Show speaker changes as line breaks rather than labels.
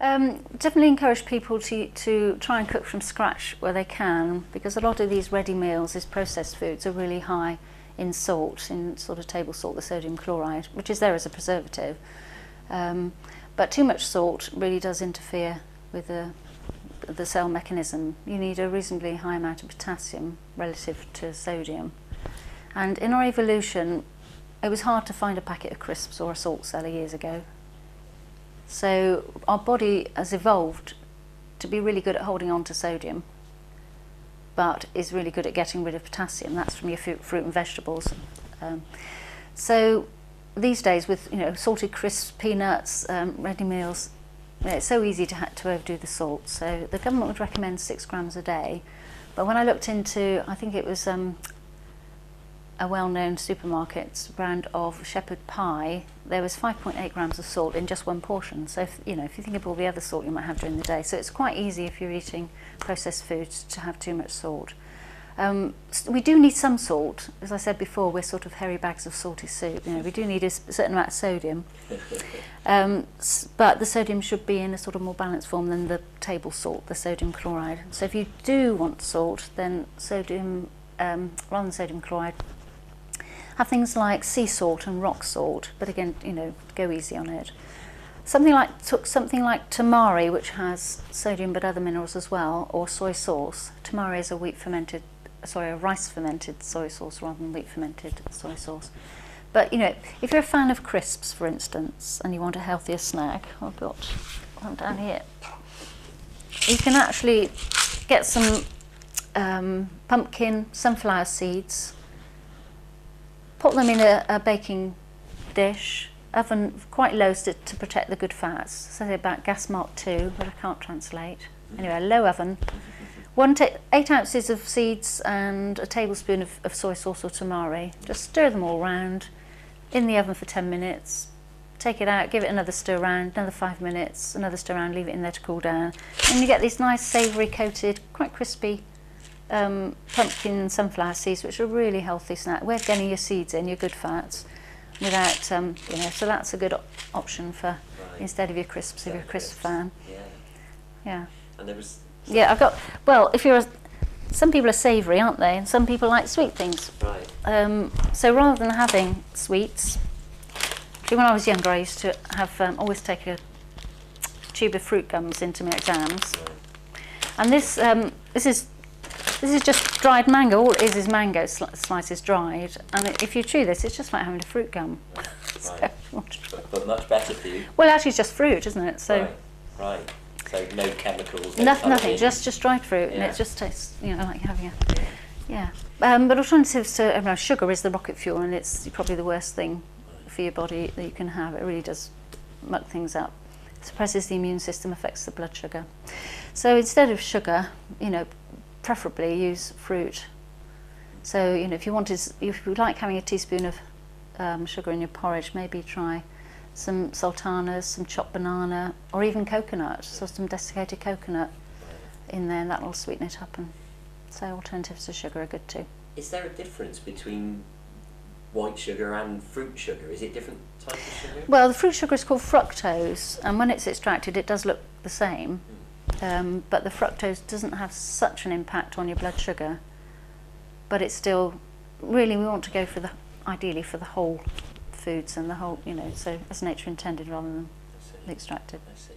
Definitely encourage people to try and cook from scratch where they can, because a lot of these ready meals, these processed foods, are really high in salt, in sort of table salt, the sodium chloride, which is there as a preservative. But too much salt really does interfere with the cell mechanism. You need a reasonably high amount of potassium relative to sodium. And in our evolution, it was hard to find a packet of crisps or a salt cellar years ago. So our body has evolved to be really good at holding on to sodium, but is really good at getting rid of potassium. That's from your fruit and vegetables. So these days, with salted crisps, peanuts, ready meals, it's so easy to overdo the salt. So the government would recommend 6 grams a day. But when I looked into, I think it was a well-known supermarket brand of shepherd pie, there was 5.8 grams of salt in just one portion. So if you think of all the other salt you might have during the day, so it's quite easy if you're eating processed foods to have too much salt. We do need some salt. As I said before, we're sort of hairy bags of salty soup. We do need a certain amount of sodium, but the sodium should be in a sort of more balanced form than the table salt, the sodium chloride. So if you do want salt, then sodium rather than sodium chloride, have things like sea salt and rock salt, but again, go easy on it. Something like tamari, which has sodium but other minerals as well, or soy sauce. Tamari is a rice fermented soy sauce rather than wheat fermented soy sauce. But if you're a fan of crisps, for instance, and you want a healthier snack, I've got one down here. You can actually get some pumpkin, sunflower seeds. Put them in a baking dish, oven quite low to protect the good fats. So they're about gas mark 2, but I can't translate. Anyway, low oven. 8 ounces of seeds and a tablespoon of soy sauce or tamari. Just stir them all round in the oven for 10 minutes. Take it out, give it another stir round, another 5 minutes, another stir round, leave it in there to cool down. And you get these nice savoury coated, quite crispy pumpkin sunflower seeds, which are a really healthy snack. We're getting your seeds in, your good fats, without so that's a good option for instead of your crisps, if you're a crisp fan. Yeah. And there was some people are savoury, aren't they? And some people like sweet things. Right. So rather than having sweets, when I was younger, I used to have always take a tube of fruit gums into my exams. Right. And this is just dried mango. All it is mango slices dried, and if you chew this, it's just like having a fruit gum.
Right. But much better for you.
Well, actually, it's just fruit, isn't it? So
right. So no chemicals.
Nothing. Just dried fruit, and it just tastes, like having But alternatives to sugar is the rocket fuel, and it's probably the worst thing for your body that you can have. It really does muck things up. Suppresses the immune system, affects the blood sugar. So instead of sugar, preferably use fruit. So if you like having a teaspoon of sugar in your porridge, maybe try some sultanas, some chopped banana, or even coconut, so some desiccated coconut in there, and that will sweeten it up. And so alternatives to sugar are good too.
Is there a difference between white sugar and fruit sugar? Is it different types of sugar?
Well, the fruit sugar is called fructose, and when it's extracted it does look the same. But the fructose doesn't have such an impact on your blood sugar, but it's still, really we want to go ideally for the whole foods and the whole, so as nature intended rather than the extracted.
I see.